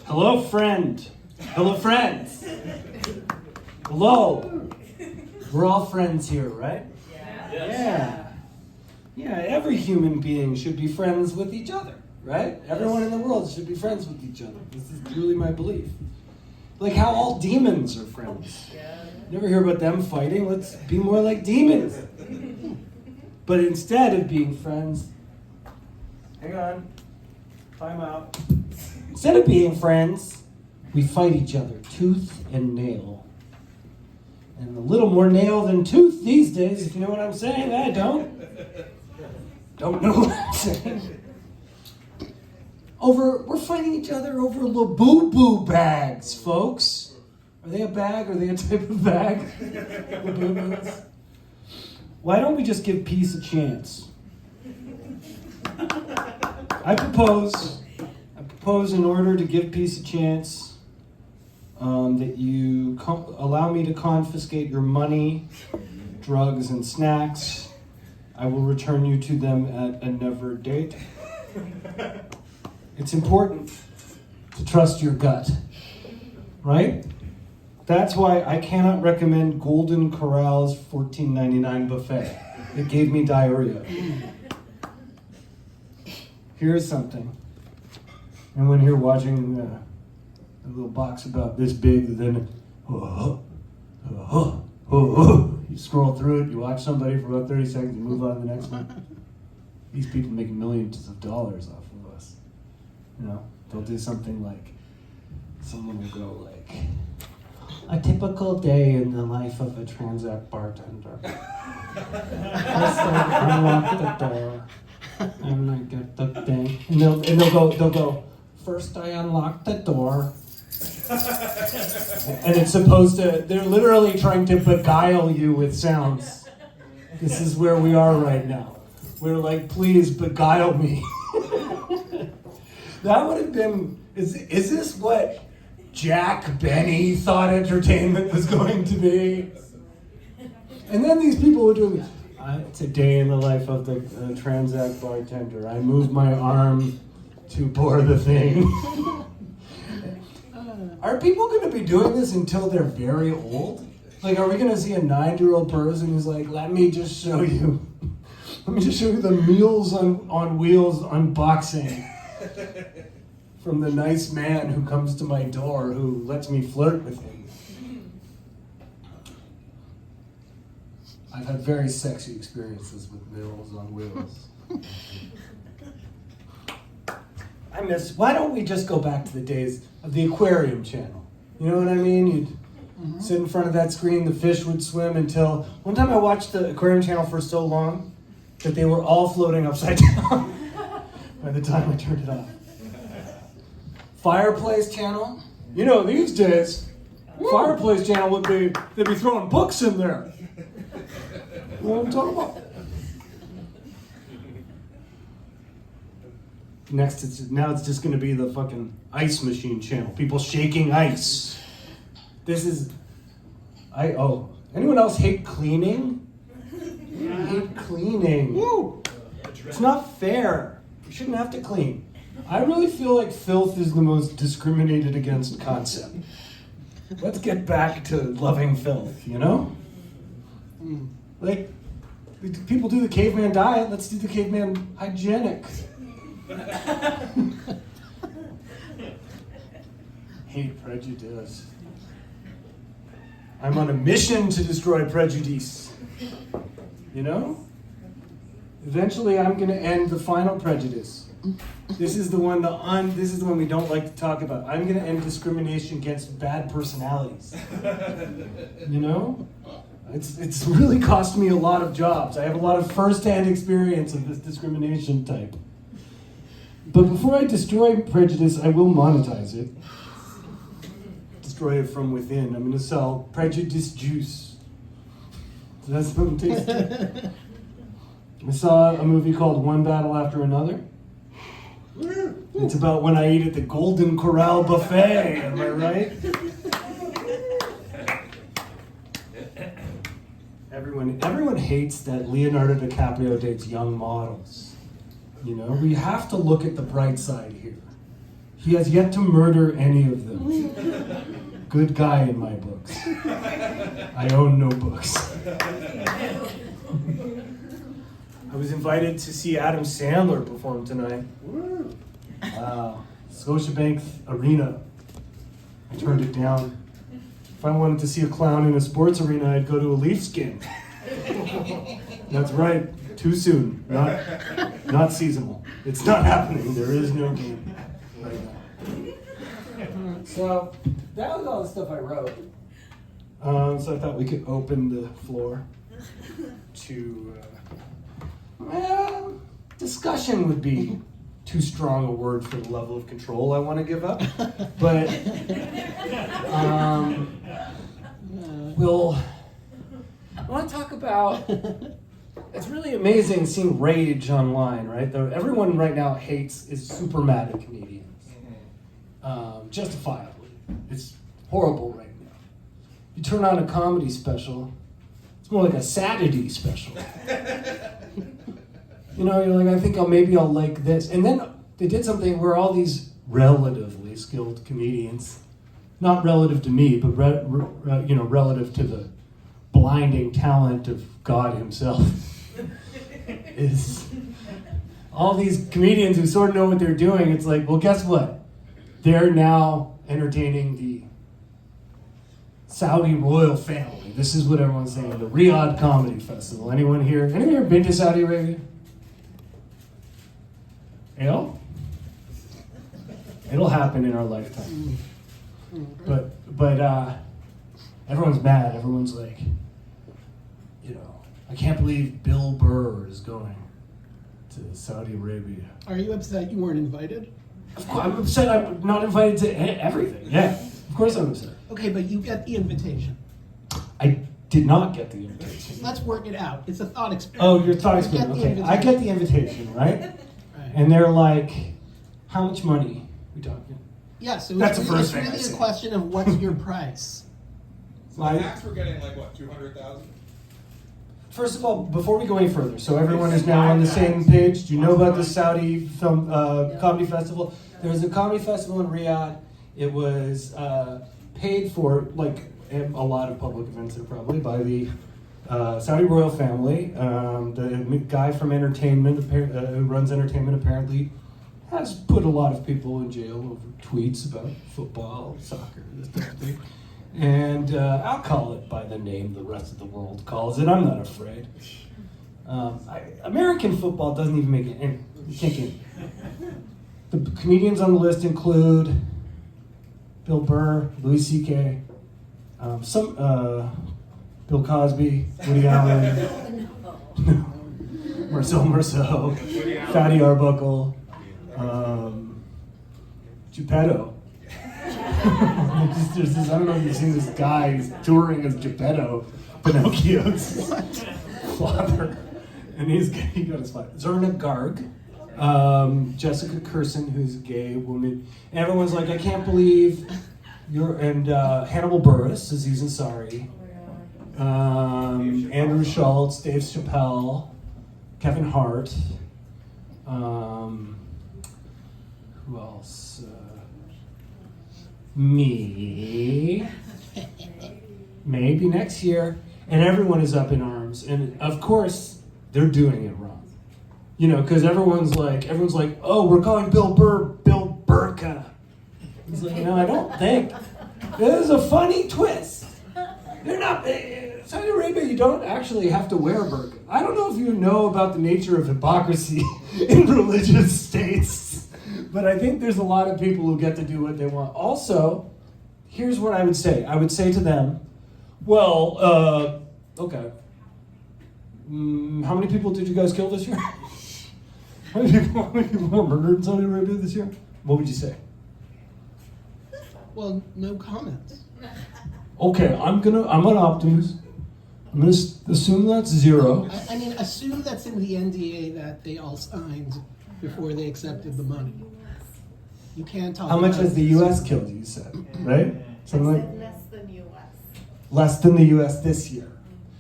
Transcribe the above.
Hello, friend. Hello, friends. Hello. We're all friends here, right? Yeah. Yeah, every human being should be friends with each other, right? Everyone in the world should be friends with each other. This is really my belief. Like how all demons are friends. You never hear about them fighting? Let's be more like demons. But instead of being friends, hang on, time out. Instead of being friends, we fight each other tooth and nail. And a little more nail than tooth these days, if you know what I'm saying. I don't know what I'm saying. We're fighting each other over Labubu bags, folks. Are they a bag? Are they a type of bag? Labubus. Why don't we just give peace a chance? I propose in order to give peace a chance, that you allow me to confiscate your money, drugs, and snacks. I will return you to them at another date. It's important to trust your gut, right? That's why I cannot recommend Golden Corral's $14.99 buffet. It gave me diarrhea. Here's something. And when you're watching a little box about this big, then you scroll through it, you watch somebody for about 30 seconds, you move on to the next one. These people make millions of dollars off of us. You know, they'll do something like, someone will go like, a typical day in the life of a Tranzac bartender. First I unlock the door, and I get the thing, and they'll go, first I unlock the door, and it's supposed to, they're literally trying to beguile you with sounds. This is where we are right now. We're like, please beguile me. That would have been, is this what Jack Benny thought entertainment was going to be? And then these people would do, it's a day in the life of the Tranzac bartender. I move my arm to pour the thing. Are people going to be doing this until they're very old? Like, are we going to see a 9-year-old person who's like, let me just show you the Meals on Wheels unboxing from the nice man who comes to my door who lets me flirt with him. I've had very sexy experiences with Meals on Wheels. Why don't we just go back to the days of the aquarium channel? You know what I mean? You'd sit in front of that screen, the fish would swim until, one time I watched the aquarium channel for so long that they were all floating upside down by the time I turned it off. Fireplace channel? You know, these days, Fireplace channel they'd be throwing books in there. You know what I'm talking about? Now it's just going to be the fucking ice machine channel. People shaking ice. Anyone else hate cleaning? I hate cleaning. Woo. It's not fair. You shouldn't have to clean. I really feel like filth is the most discriminated against concept. Let's get back to loving filth, you know? Like, people do the caveman diet, let's do the caveman hygienic. Hate prejudice. I'm on a mission to destroy prejudice. You know? Eventually I'm going to end the final prejudice. This is the one we don't like to talk about. I'm going to end discrimination against bad personalities. You know? It's really cost me a lot of jobs. I have a lot of first-hand experience of this discrimination type. But before I destroy prejudice, I will monetize it. Destroy it from within. I'm going to sell prejudice juice. Does that sound tasty? I saw a movie called One Battle After Another. It's about when I eat at the Golden Corral buffet, am I right? Everyone hates that Leonardo DiCaprio dates young models. You know, we have to look at the bright side here. He has yet to murder any of them. Good guy in my books. I own no books. I was invited to see Adam Sandler perform tonight. Wow. Scotiabank Arena. I turned it down. If I wanted to see a clown in a sports arena, I'd go to a Leafs game. That's right. Too soon. Not seasonal. It's not happening. There is no game right now. So that was all the stuff I wrote. So I thought we could open the floor to discussion would be too strong a word for the level of control I want to give up. But I want to talk about, it's really amazing seeing rage online, right? Everyone right now is super mad at comedians. Justifiably. It's horrible right now. You turn on a comedy special, it's more like a Saturday special. You know, you're like, I think maybe I'll like this. And then they did something where all these relatively skilled comedians, not relative to me, but relative to the blinding talent of God himself, is all these comedians who sort of know what they're doing. It's like, well, guess what? They're now entertaining the Saudi royal family. This is what everyone's saying, the Riyadh Comedy Festival. Anyone here been to Saudi Arabia? Ayal? It'll happen in our lifetime. But everyone's mad. Everyone's like, I can't believe Bill Burr is going to Saudi Arabia. Are you upset you weren't invited? Of course, I'm upset I'm not invited to everything. Yeah, of course I'm upset. Okay, but you get the invitation. I did not get the invitation. Let's work it out. It's a thought experiment. Oh, your thought experiment. Okay, I get the invitation, right? And they're like, how much money are we talking? Yeah, so that's it's the first really thing a question of what's your price. So the max we're getting like what, 200,000? First of all, before we go any further, so everyone is now on the same page. Do you know about the Saudi film comedy festival? There was a comedy festival in Riyadh. It was paid for, like a lot of public events are probably, by the Saudi royal family. The guy from entertainment, who runs entertainment, apparently has put a lot of people in jail over tweets about football, soccer, this type of thing. And I'll call it by the name the rest of the world calls it. I'm not afraid. American football doesn't even make it in. You can't get in. The comedians on the list include Bill Burr, Louis C.K., Bill Cosby, Woody Allen, Marceau, Fatty Arbuckle, Geppetto. There's this, I don't know if you've seen this guy, he's touring as Geppetto, Pinocchio's father. And he got his fight. Zerna Garg, Jessica Curson, who's a gay woman. And everyone's like, I can't believe and Hannibal Buress, Aziz Ansari, Andrew Schultz, Dave Chappelle, Kevin Hart, who else? Me. Maybe next year. And everyone is up in arms. And of course, they're doing it wrong. Because everyone's like, oh, we're calling Bill Burr Bill Burka. He's like, no, I don't think. This is a funny twist. They're not, Saudi Arabia, you don't actually have to wear a burqa. I don't know if you know about the nature of hypocrisy in religious states, but I think there's a lot of people who get to do what they want. Also, here's what I would say. I would say to them, well, okay. How many people did you guys kill this year? How many people were murdered in Saudi Arabia this year? What would you say? Well, no comments. Okay, I'm an optimist. I'm gonna assume that's 0. I mean, assume that's in the NDA that they all signed before they accepted the money. You can't talk. How much about has the U.S. killed? You said, right? Something like less than U.S. less than the U.S. this year.